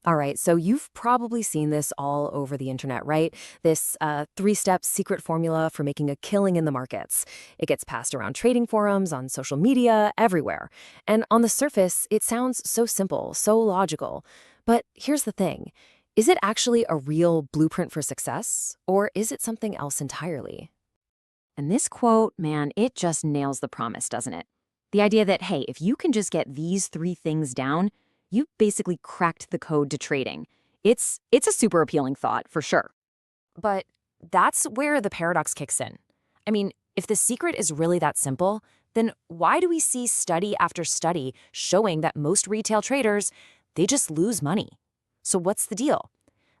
All right, so you've probably seen this all over the internet, right? This three-step secret formula for making a killing in the markets. It gets passed around trading forums, on social media, everywhere. And on the surface, it sounds so simple, so logical. But here's the thing. Is it actually a real blueprint for success, or is it something else entirely? And this quote, man, it just nails the promise, doesn't it? The idea that, hey, if you can just get these three things down, you've basically cracked the code to trading. It's a super appealing thought, for sure. But that's where the paradox kicks in. I mean, if the secret is really that simple, then why do we see study after study showing that most retail traders, they just lose money? So what's the deal?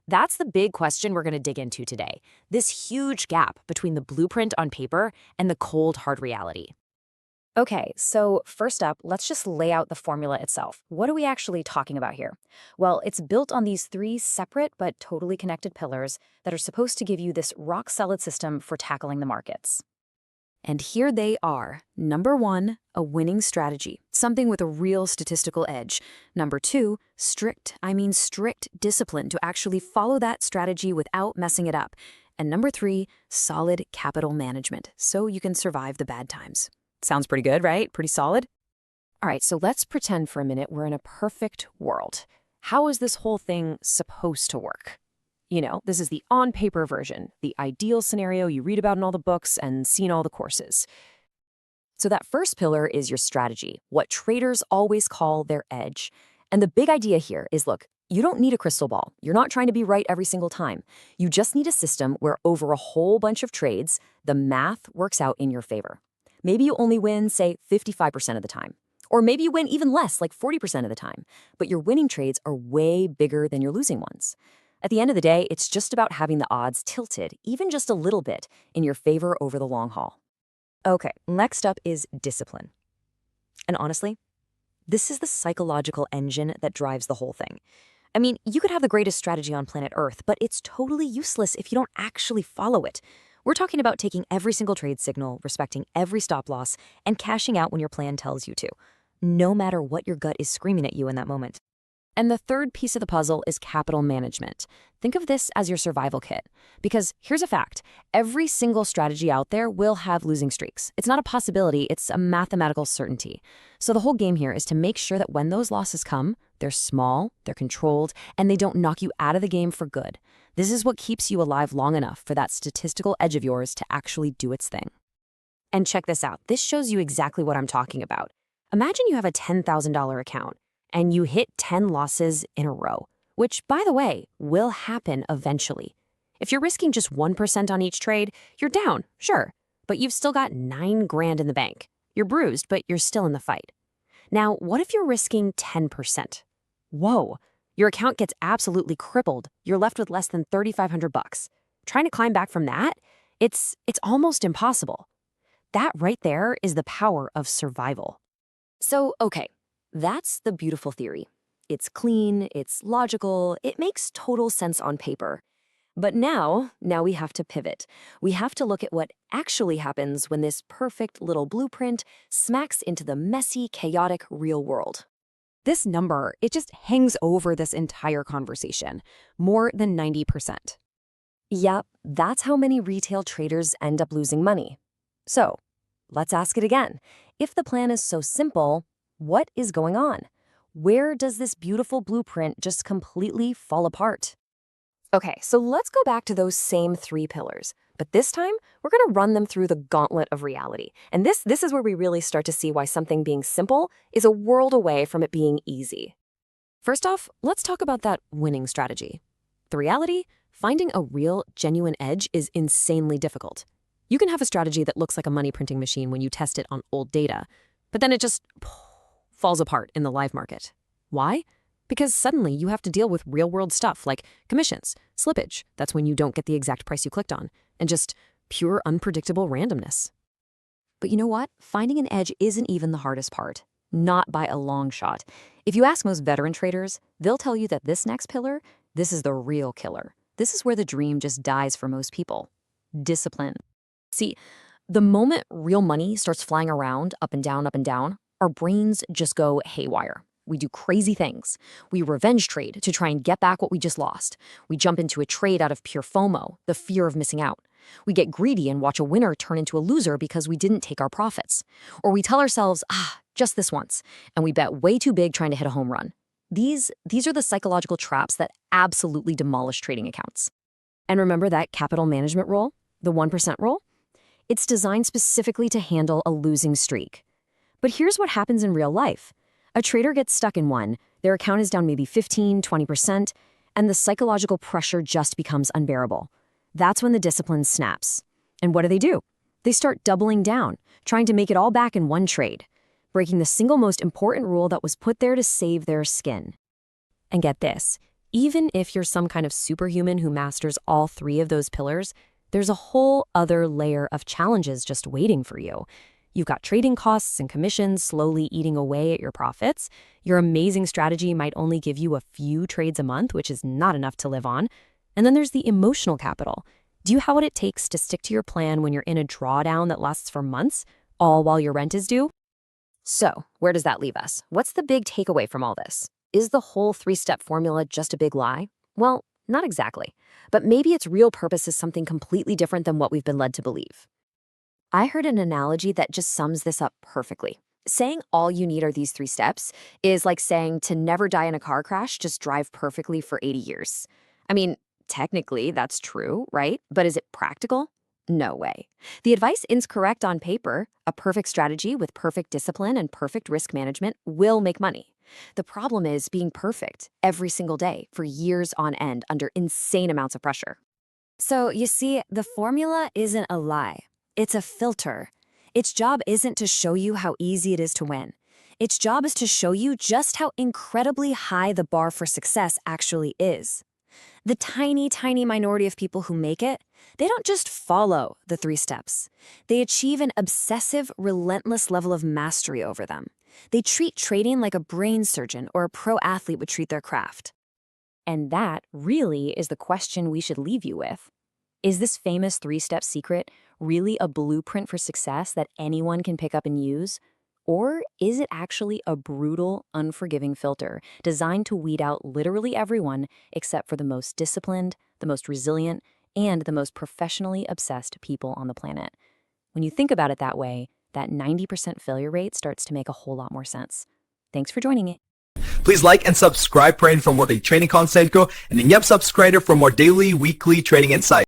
That's the big question we're going to dig into today. This huge gap between the blueprint on paper and the cold, hard reality. Okay, so first up, let's just lay out the formula itself. What are we actually talking about here? Well, it's built on these three separate but totally connected pillars that are supposed to give you this rock-solid system for tackling the markets. And here they are. Number one, a winning strategy, something with a real statistical edge. Number two, strict discipline to actually follow that strategy without messing it up. And number three, solid capital management, so you can survive the bad times. Sounds pretty good, right? Pretty solid? All right, so let's pretend for a minute we're in a perfect world. How is this whole thing supposed to work? This is the on-paper version, the ideal scenario you read about in all the books and see in all the courses. So that first pillar is your strategy, what traders always call their edge. And the big idea here is, look, you don't need a crystal ball. You're not trying to be right every single time. You just need a system where over a whole bunch of trades, the math works out in your favor. Maybe you only win, say, 55% of the time. Or maybe you win even less, like 40% of the time. But your winning trades are way bigger than your losing ones. At the end of the day, it's just about having the odds tilted, even just a little bit, in your favor over the long haul. Okay, next up is discipline. And honestly, this is the psychological engine that drives the whole thing. I mean, you could have the greatest strategy on planet Earth, but it's totally useless if you don't actually follow it. We're talking about taking every single trade signal, respecting every stop loss, and cashing out when your plan tells you to, no matter what your gut is screaming at you in that moment. And the third piece of the puzzle is capital management. Think of this as your survival kit. Because here's a fact, every single strategy out there will have losing streaks. It's not a possibility, it's a mathematical certainty. So the whole game here is to make sure that when those losses come, they're small, they're controlled, and they don't knock you out of the game for good. This is what keeps you alive long enough for that statistical edge of yours to actually do its thing. And check this out, this shows you exactly what I'm talking about. Imagine you have a $10,000 account, and you hit 10 losses in a row, which, by the way, will happen eventually. If you're risking just 1% on each trade, you're down, sure, but you've still got 9 grand in the bank. You're bruised, but you're still in the fight. Now, what if you're risking 10%? Whoa, your account gets absolutely crippled. You're left with less than $3,500. Trying to climb back from that? It's almost impossible. That right there is the power of survival. So, okay. That's the beautiful theory. It's clean, it's logical, it makes total sense on paper. But now we have to pivot. We have to look at what actually happens when this perfect little blueprint smacks into the messy, chaotic real world. This number, it just hangs over this entire conversation, more than 90%. Yep, that's how many retail traders end up losing money. So, let's ask it again. If the plan is so simple, what is going on? Where does this beautiful blueprint just completely fall apart? Okay, so let's go back to those same 3 pillars. But this time, we're going to run them through the gauntlet of reality. And this is where we really start to see why something being simple is a world away from it being easy. First off, let's talk about that winning strategy. The reality, finding a real, genuine edge is insanely difficult. You can have a strategy that looks like a money printing machine when you test it on old data, but then it just falls apart in the live market. Why? Because suddenly you have to deal with real-world stuff like commissions, slippage, that's when you don't get the exact price you clicked on, and just pure unpredictable randomness. But you know what? Finding an edge isn't even the hardest part. Not by a long shot. If you ask most veteran traders, they'll tell you that this next pillar, this is the real killer. This is where the dream just dies for most people. Discipline. See, the moment real money starts flying around up and down, our brains just go haywire. We do crazy things. We revenge trade to try and get back what we just lost. We jump into a trade out of pure FOMO, the fear of missing out. We get greedy and watch a winner turn into a loser because we didn't take our profits. Or we tell ourselves, just this once, and we bet way too big trying to hit a home run. These are the psychological traps that absolutely demolish trading accounts. And remember that capital management rule, the 1% rule? It's designed specifically to handle a losing streak. But here's what happens in real life. A trader gets stuck in one, their account is down maybe 15, 20%, and the psychological pressure just becomes unbearable. That's when the discipline snaps. And what do? They start doubling down, trying to make it all back in one trade, breaking the single most important rule that was put there to save their skin. And get this, even if you're some kind of superhuman who masters all three of those pillars, there's a whole other layer of challenges just waiting for you. You've got trading costs and commissions slowly eating away at your profits. Your amazing strategy might only give you a few trades a month, which is not enough to live on. And then there's the emotional capital. Do you have what it takes to stick to your plan when you're in a drawdown that lasts for months, all while your rent is due? So, where does that leave us? What's the big takeaway from all this? Is the whole three-step formula just a big lie? Well, not exactly. But maybe its real purpose is something completely different than what we've been led to believe. I heard an analogy that just sums this up perfectly. Saying all you need are these 3 steps is like saying to never die in a car crash, just drive perfectly for 80 years. I mean, technically that's true, right? But is it practical? No way. The advice is correct on paper. A perfect strategy with perfect discipline and perfect risk management will make money. The problem is being perfect every single day for years on end under insane amounts of pressure. So you see, the formula isn't a lie. It's a filter. Its job isn't to show you how easy it is to win. Its job is to show you just how incredibly high the bar for success actually is. The tiny, tiny minority of people who make it, they don't just follow the 3 steps. They achieve an obsessive, relentless level of mastery over them. They treat trading like a brain surgeon or a pro athlete would treat their craft. And that really is the question we should leave you with. Is this famous 3-step secret really a blueprint for success that anyone can pick up and use? Or is it actually a brutal, unforgiving filter designed to weed out literally everyone except for the most disciplined, the most resilient, and the most professionally obsessed people on the planet? When you think about it that way, that 90% failure rate starts to make a whole lot more sense. Thanks for joining me. Please like and subscribe for more trading content, and subscribe for more daily, weekly trading insights.